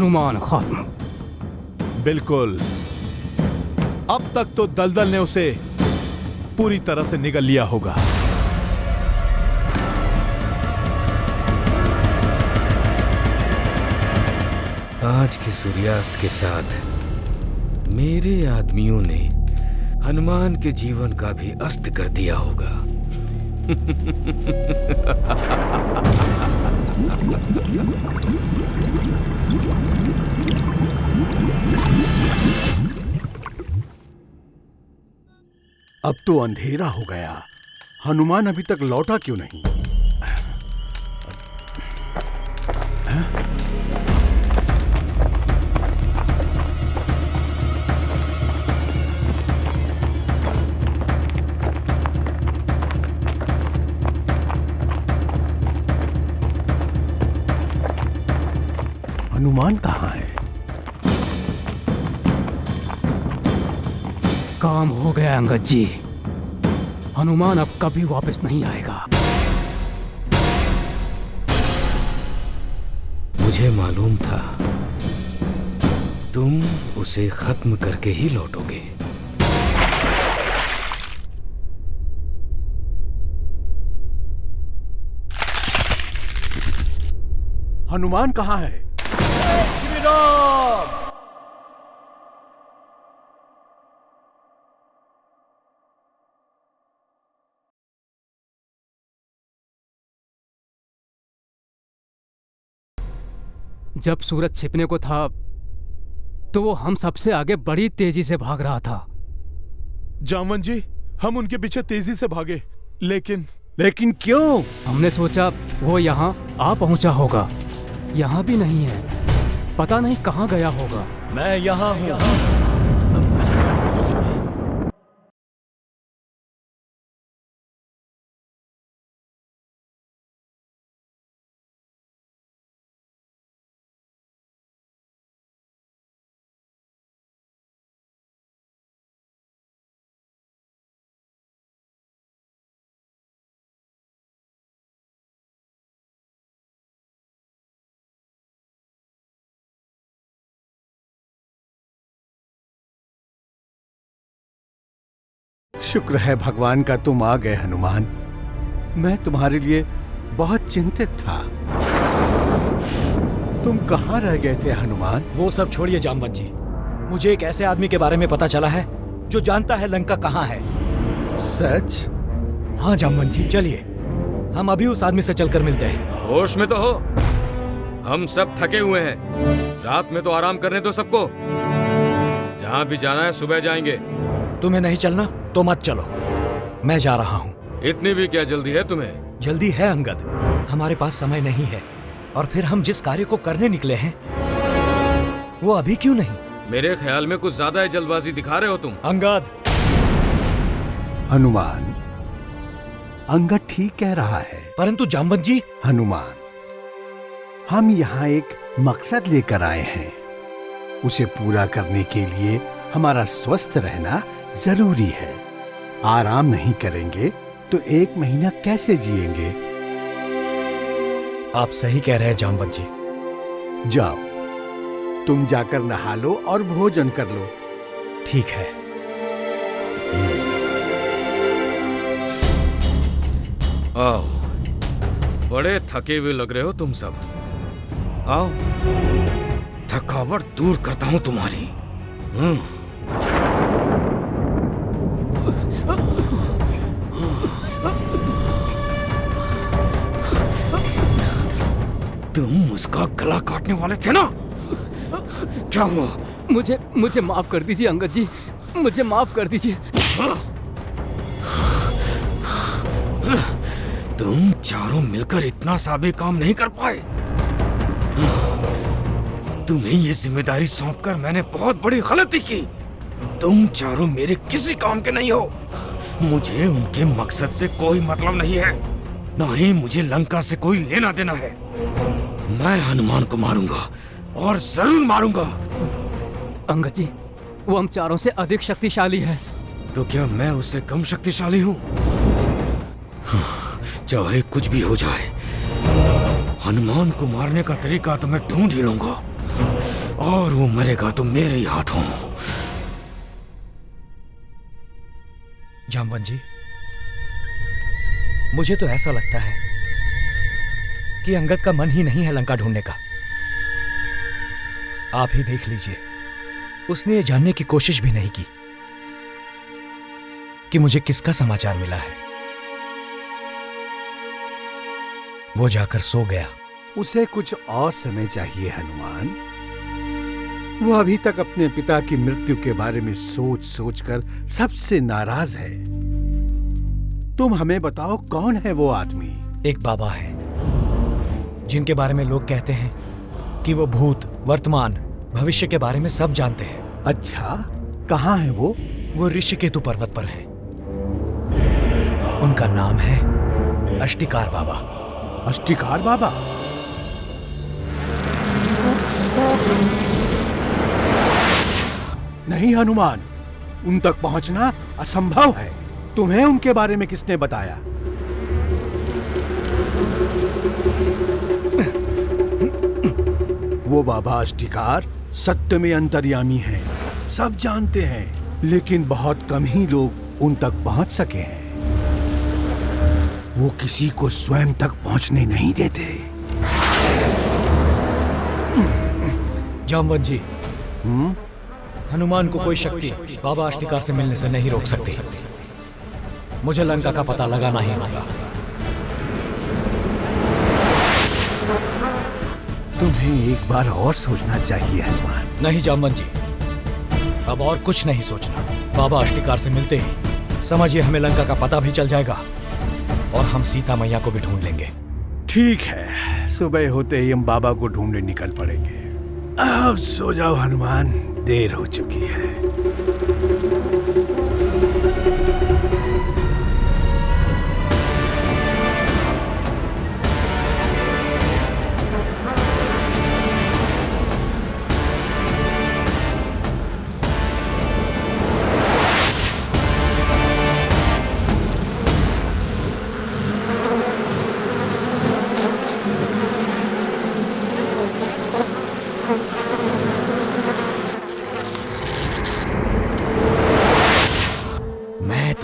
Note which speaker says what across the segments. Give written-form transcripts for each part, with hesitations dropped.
Speaker 1: हनुमान खत्म।
Speaker 2: बिल्कुल। अब तक तो दलदल ने उसे पूरी तरह से निगल लिया होगा।
Speaker 3: आज के सूर्यास्त के साथ मेरे आदमियों ने हनुमान के जीवन का भी अस्त कर दिया होगा।
Speaker 4: अब तो अंधेरा हो गया, हनुमान अभी तक लौटा क्यों नहीं? हनुमान कहाँ है?
Speaker 1: काम हो गया अंगद जी, हनुमान अब कभी वापस नहीं आएगा।
Speaker 3: मुझे मालूम था तुम उसे खत्म करके ही लौटोगे।
Speaker 4: हनुमान कहाँ है?
Speaker 5: श्री राम।
Speaker 1: जब सूरज छिपने को था तो वो हम सबसे आगे बड़ी तेजी से भाग रहा था।
Speaker 2: जामवंत जी, हम उनके पीछे तेजी से भागे,
Speaker 4: लेकिन क्यों?
Speaker 1: हमने सोचा वो यहाँ आ पहुंचा होगा, यहाँ भी नहीं है, पता नहीं कहाँ गया होगा।
Speaker 5: मैं यहाँ हूँ।
Speaker 4: शुक्र है भगवान का तुम आ गए हनुमान। मैं तुम्हारे लिए बहुत चिंतित था। तुम कहाँ रह गए थे हनुमान?
Speaker 5: वो सब छोड़िए जामवंत जी, मुझे एक ऐसे आदमी के बारे में पता चला है जो जानता है लंका कहाँ है।
Speaker 4: सच?
Speaker 5: हाँ जामवंत जी, चलिए हम अभी उस आदमी से चलकर मिलते हैं।
Speaker 3: होश में तो हो, हम सब थके हुए हैं, रात में तो आराम करने दो सबको। जहाँ भी जाना है सुबह जाएंगे।
Speaker 5: तुम्हें नहीं चलना तो मत चलो, मैं जा रहा हूँ।
Speaker 3: इतनी भी क्या जल्दी है तुम्हें?
Speaker 5: जल्दी है अंगद, हमारे पास समय नहीं है, और फिर हम जिस कार्य को करने निकले हैं वो अभी क्यों नहीं?
Speaker 3: मेरे ख्याल में कुछ ज्यादा ही जल्दबाजी दिखा रहे हो तुम।
Speaker 5: अंगद।
Speaker 4: हनुमान, अंगद ठीक कह रहा है।
Speaker 5: परंतु जामवंत जी।
Speaker 4: हनुमान, हम यहाँ एक मकसद लेकर आए हैं, उसे पूरा करने के लिए हमारा स्वस्थ रहना जरूरी है। आराम नहीं करेंगे तो 1 महीना कैसे जिएंगे?
Speaker 5: आप सही कह रहे हैं जामवंत जी।
Speaker 4: जाओ, तुम जाकर नहा लो और भोजन कर लो।
Speaker 5: ठीक है।
Speaker 3: आओ, बड़े थके हुए लग रहे हो तुम सब। आओ, थकावट दूर करता हूं तुम्हारी। तुम उसका गला काटने वाले थे ना? क्या हुआ?
Speaker 1: मुझे माफ कर दीजिए अंगद जी, मुझे माफ कर दीजिए।
Speaker 3: तुम चारों मिलकर इतना सा भी काम नहीं कर पाए। तुम्हें ये जिम्मेदारी सौंपकर मैंने बहुत बड़ी गलती की। तुम चारों मेरे किसी काम के नहीं हो। मुझे उनके मकसद से कोई मतलब नहीं है, न ही मुझे लंका से कोई लेना देना है। मैं हनुमान को मारूंगा और जरूर मारूंगा।
Speaker 1: अंगद जी, वो हम चारों से अधिक शक्तिशाली है।
Speaker 3: तो क्या मैं उससे कम शक्तिशाली हूँ? चाहे कुछ भी हो जाए, हनुमान को मारने का तरीका तो मैं ढूंढ ही लूंगा। और वो मरेगा तो मेरे ही हाथों।
Speaker 5: जामवन जी, मुझे तो ऐसा लगता है कि अंगद का मन ही नहीं है लंका ढूंढने का। आप ही देख लीजिए, उसने ये जानने की कोशिश भी नहीं की कि मुझे किसका समाचार मिला है। वो जाकर सो गया।
Speaker 4: उसे कुछ और समय चाहिए हनुमान। वो अभी तक अपने पिता की मृत्यु के बारे में सोच सोचकर सबसे नाराज है। तुम हमें बताओ, कौन है वो आदमी?
Speaker 5: एक बाबा है जिनके बारे में लोग कहते हैं कि वो भूत, वर्तमान, भविष्य के बारे में सब जानते हैं।
Speaker 4: अच्छा, कहाँ है वो?
Speaker 5: वो ऋषिकेतु पर्वत पर है। उनका नाम है अष्टिकार बाबा।
Speaker 4: अष्टिकार बाबा? नहीं हनुमान, उन तक पहुंचना असंभव है। तुम्हें उनके बारे में किसने बताया? वो बाबा अष्टिकार सत्य में अंतर्यामी हैं, सब जानते हैं, लेकिन बहुत कम ही लोग उन तक पहुंच सके हैं। वो किसी को स्वयं तक पहुंचने नहीं देते।
Speaker 5: जामवन जी, हनुमान को कोई शक्ति बाबा अष्टिकार से मिलने से नहीं रोक सकती। मुझे लंका का पता लगाना ही होगा।
Speaker 4: तुम्हें एक बार और सोचना चाहिए हनुमान।
Speaker 5: नहीं जामवन जी, अब और कुछ नहीं सोचना। बाबा अष्टिकार से मिलते ही समझिए हमें लंका का पता भी चल जाएगा और हम सीता मैया को भी ढूंढ लेंगे।
Speaker 4: ठीक है, सुबह होते ही हम बाबा को ढूंढने निकल पड़ेंगे। अब सो जाओ हनुमान, देर हो चुकी है।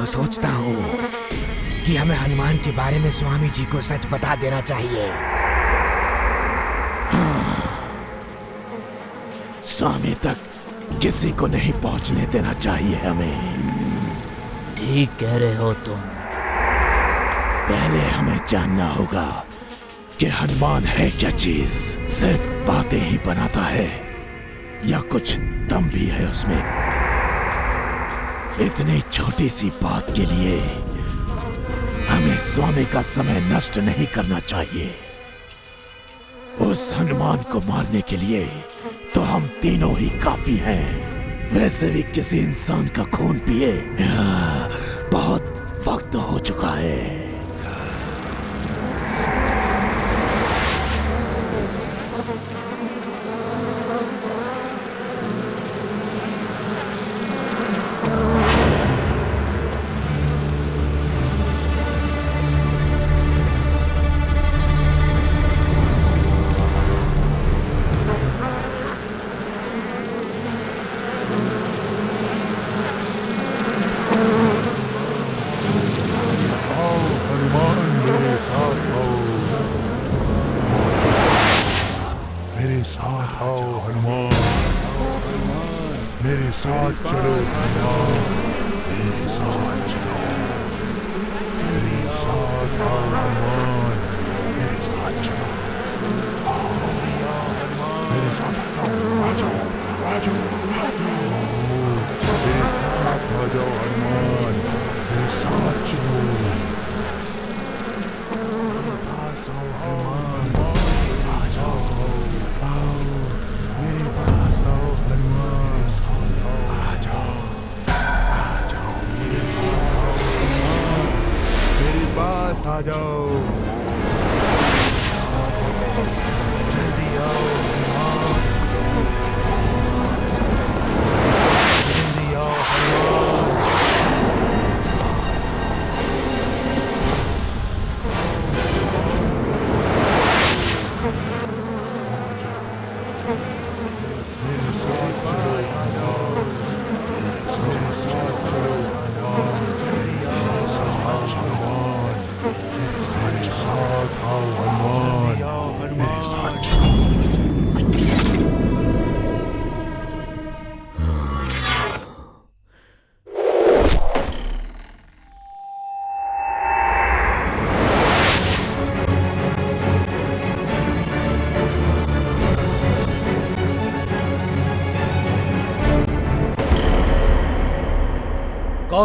Speaker 3: सोचता हूँ कि हमें हनुमान के बारे में स्वामी जी को सच बता देना चाहिए।
Speaker 2: स्वामी तक किसी को नहीं पहुंचने देना चाहिए हमें।
Speaker 6: ठीक कह रहे हो तुम।
Speaker 2: पहले हमें जानना होगा कि हनुमान है क्या चीज। सिर्फ बातें ही बनाता है या कुछ दम भी है उसमें? इतनी छोटी सी बात के लिए हमें स्वामी का समय नष्ट नहीं करना चाहिए। उस हनुमान को मारने के लिए तो हम तीनों ही काफी हैं। वैसे भी किसी इंसान का खून पिए बहुत वक्त हो चुका है।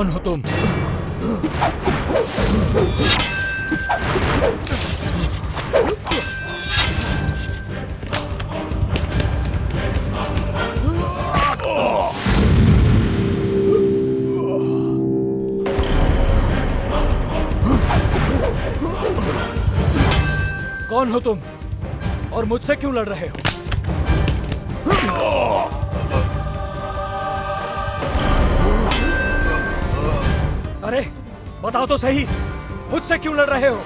Speaker 5: कौन हो तुम? कौन हो तुम और मुझसे क्यों लड़ रहे हो? अरे बताओ तो सही, मुझसे क्यों लड़ रहे हो?